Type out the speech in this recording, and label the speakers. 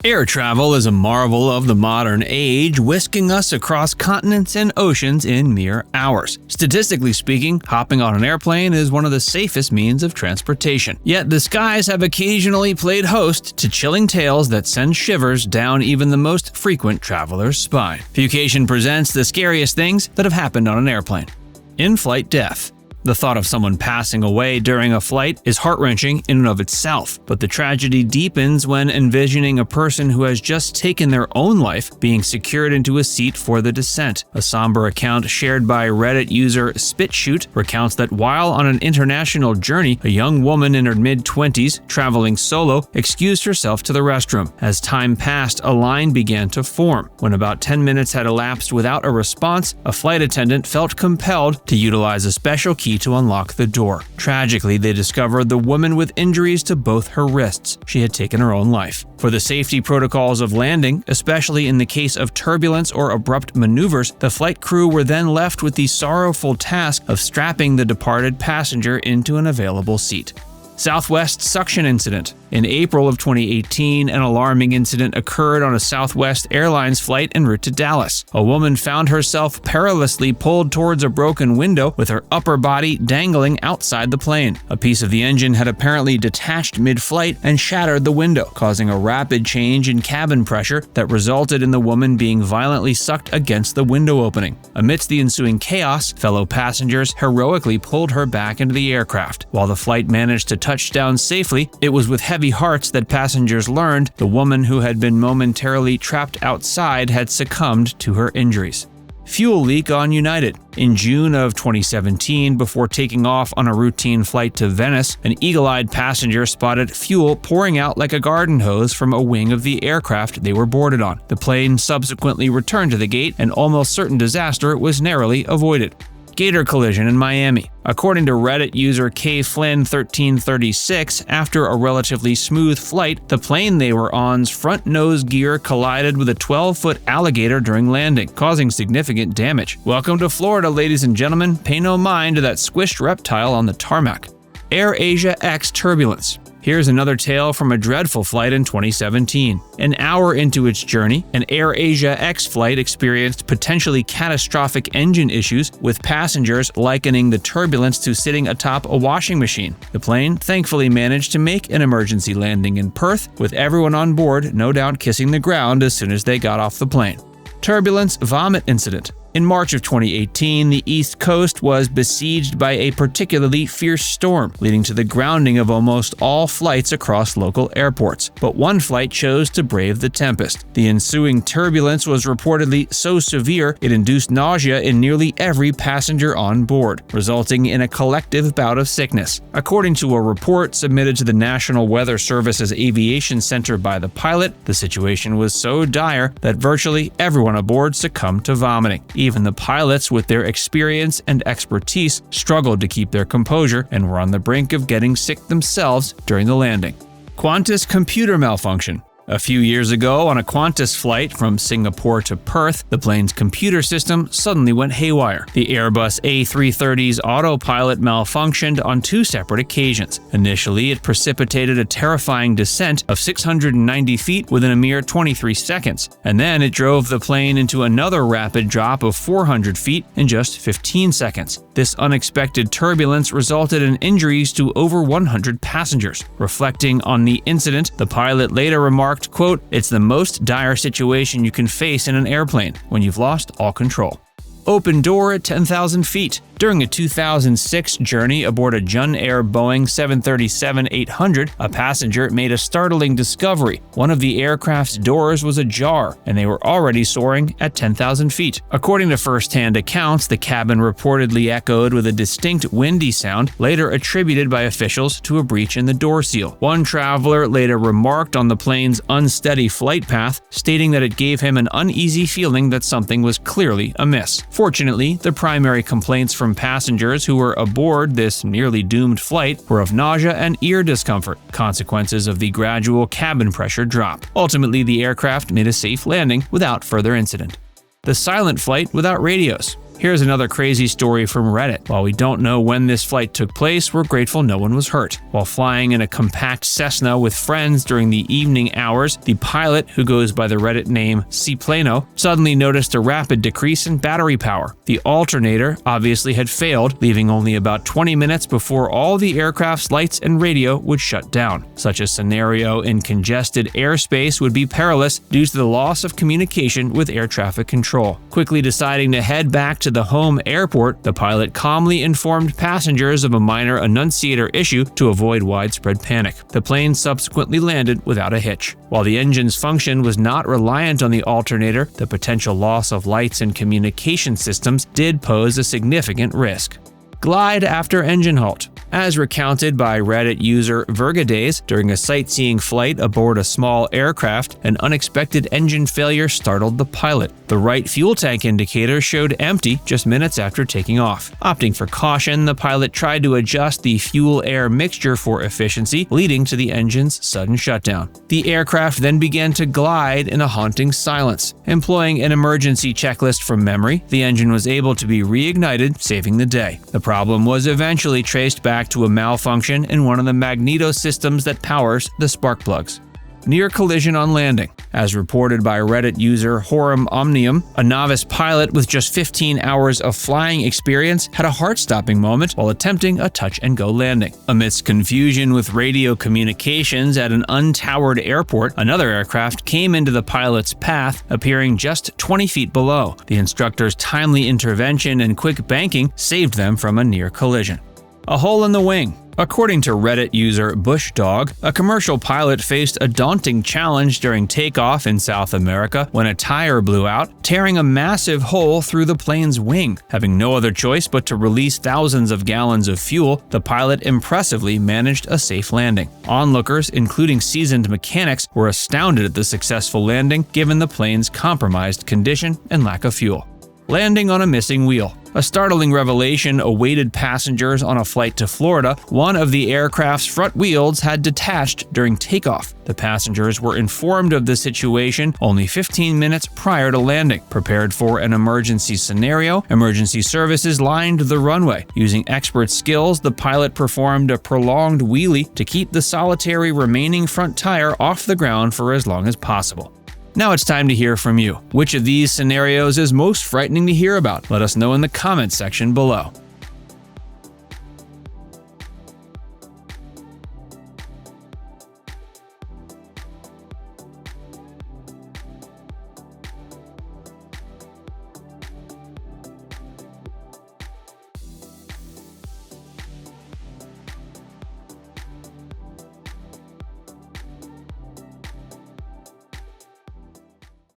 Speaker 1: Air travel is a marvel of the modern age, whisking us across continents and oceans in mere hours. Statistically speaking, hopping on an airplane is one of the safest means of transportation. Yet the skies have occasionally played host to chilling tales that send shivers down even the most frequent traveler's spine. Viewcation presents the scariest things that have happened on an airplane. In-flight death. The thought of someone passing away during a flight is heart-wrenching in and of itself, but the tragedy deepens when envisioning a person who has just taken their own life being secured into a seat for the descent. A somber account shared by Reddit user SpitShoot recounts that while on an international journey, a young woman in her mid-20s, traveling solo, excused herself to the restroom. As time passed, a line began to form. When about 10 minutes had elapsed without a response, a flight attendant felt compelled to utilize a special key to unlock the door. Tragically, they discovered the woman with injuries to both her wrists. She had taken her own life. For the safety protocols of landing, especially in the case of turbulence or abrupt maneuvers, the flight crew were then left with the sorrowful task of strapping the departed passenger into an available seat. Southwest suction incident. In April of 2018, an alarming incident occurred on a Southwest Airlines flight en route to Dallas. A woman found herself perilously pulled towards a broken window with her upper body dangling outside the plane. A piece of the engine had apparently detached mid-flight and shattered the window, causing a rapid change in cabin pressure that resulted in the woman being violently sucked against the window opening. Amidst the ensuing chaos, fellow passengers heroically pulled her back into the aircraft. While the flight managed to touch down safely, it was with heavy hearts that passengers learned the woman who had been momentarily trapped outside had succumbed to her injuries. Fuel leak on United. In June of 2017, before taking off on a routine flight to Venice, an eagle-eyed passenger spotted fuel pouring out like a garden hose from a wing of the aircraft they were boarded on. The plane subsequently returned to the gate, and almost certain disaster was narrowly avoided. Gator collision in Miami. According to Reddit user KFlynn1336, after a relatively smooth flight, the plane they were on's front nose gear collided with a 12-foot alligator during landing, causing significant damage. Welcome to Florida, ladies and gentlemen. Pay no mind to that squished reptile on the tarmac. AirAsia X Turbulence. Here's another tale from a dreadful flight in 2017. An hour into its journey, an AirAsia X flight experienced potentially catastrophic engine issues, with passengers likening the turbulence to sitting atop a washing machine. The plane thankfully managed to make an emergency landing in Perth, with everyone on board no doubt kissing the ground as soon as they got off the plane. Turbulence vomit incident. In March of 2018, the East Coast was besieged by a particularly fierce storm, leading to the grounding of almost all flights across local airports. But one flight chose to brave the tempest. The ensuing turbulence was reportedly so severe it induced nausea in nearly every passenger on board, resulting in a collective bout of sickness. According to a report submitted to the National Weather Service's Aviation Center by the pilot, the situation was so dire that virtually everyone aboard succumbed to vomiting. Even the pilots, with their experience and expertise, struggled to keep their composure and were on the brink of getting sick themselves during the landing. Qantas computer malfunction. A few years ago, on a Qantas flight from Singapore to Perth, the plane's computer system suddenly went haywire. The Airbus A330's autopilot malfunctioned on two separate occasions. Initially, it precipitated a terrifying descent of 690 feet within a mere 23 seconds, and then it drove the plane into another rapid drop of 400 feet in just 15 seconds. This unexpected turbulence resulted in injuries to over 100 passengers. Reflecting on the incident, the pilot later remarked, quote, "It's the most dire situation you can face in an airplane when you've lost all control." Open door at 10,000 feet. During a 2006 journey aboard a Jun Air Boeing 737-800, a passenger made a startling discovery. One of the aircraft's doors was ajar, and they were already soaring at 10,000 feet. According to first-hand accounts, the cabin reportedly echoed with a distinct windy sound, later attributed by officials to a breach in the door seal. One traveler later remarked on the plane's unsteady flight path, stating that it gave him an uneasy feeling that something was clearly amiss. Fortunately, the primary complaints from passengers who were aboard this nearly doomed flight were of nausea and ear discomfort, consequences of the gradual cabin pressure drop. Ultimately, the aircraft made a safe landing without further incident. The silent flight without radios. Here's another crazy story from Reddit. While we don't know when this flight took place, we're grateful no one was hurt. While flying in a compact Cessna with friends during the evening hours, the pilot, who goes by the Reddit name Cplano, suddenly noticed a rapid decrease in battery power. The alternator obviously had failed, leaving only about 20 minutes before all the aircraft's lights and radio would shut down. Such a scenario in congested airspace would be perilous due to the loss of communication with air traffic control. Quickly deciding to head back to the home airport, the pilot calmly informed passengers of a minor annunciator issue to avoid widespread panic. The plane subsequently landed without a hitch. While the engine's function was not reliant on the alternator, the potential loss of lights and communication systems did pose a significant risk. Glide after engine halt. As recounted by Reddit user Vergadays, during a sightseeing flight aboard a small aircraft, an unexpected engine failure startled the pilot. The right fuel tank indicator showed empty just minutes after taking off. Opting for caution, the pilot tried to adjust the fuel-air mixture for efficiency, leading to the engine's sudden shutdown. The aircraft then began to glide in a haunting silence. Employing an emergency checklist from memory, the engine was able to be reignited, saving the day. The problem was eventually traced back to a malfunction in one of the magneto systems that powers the spark plugs. Near collision on landing. As reported by Reddit user Horum Omnium, a novice pilot with just 15 hours of flying experience had a heart-stopping moment while attempting a touch-and-go landing. Amidst confusion with radio communications at an untowered airport, another aircraft came into the pilot's path, appearing just 20 feet below. The instructor's timely intervention and quick banking saved them from a near collision. A hole in the wing. According to Reddit user Bushdog, a commercial pilot faced a daunting challenge during takeoff in South America when a tire blew out, tearing a massive hole through the plane's wing. Having no other choice but to release thousands of gallons of fuel, the pilot impressively managed a safe landing. Onlookers, including seasoned mechanics, were astounded at the successful landing given the plane's compromised condition and lack of fuel. Landing on a missing wheel. A startling revelation awaited passengers on a flight to Florida. One of the aircraft's front wheels had detached during takeoff. The passengers were informed of the situation only 15 minutes prior to landing. Prepared for an emergency scenario, emergency services lined the runway. Using expert skills, the pilot performed a prolonged wheelie to keep the solitary remaining front tire off the ground for as long as possible. Now it's time to hear from you. Which of these scenarios is most frightening to hear about? Let us know in the comments section below.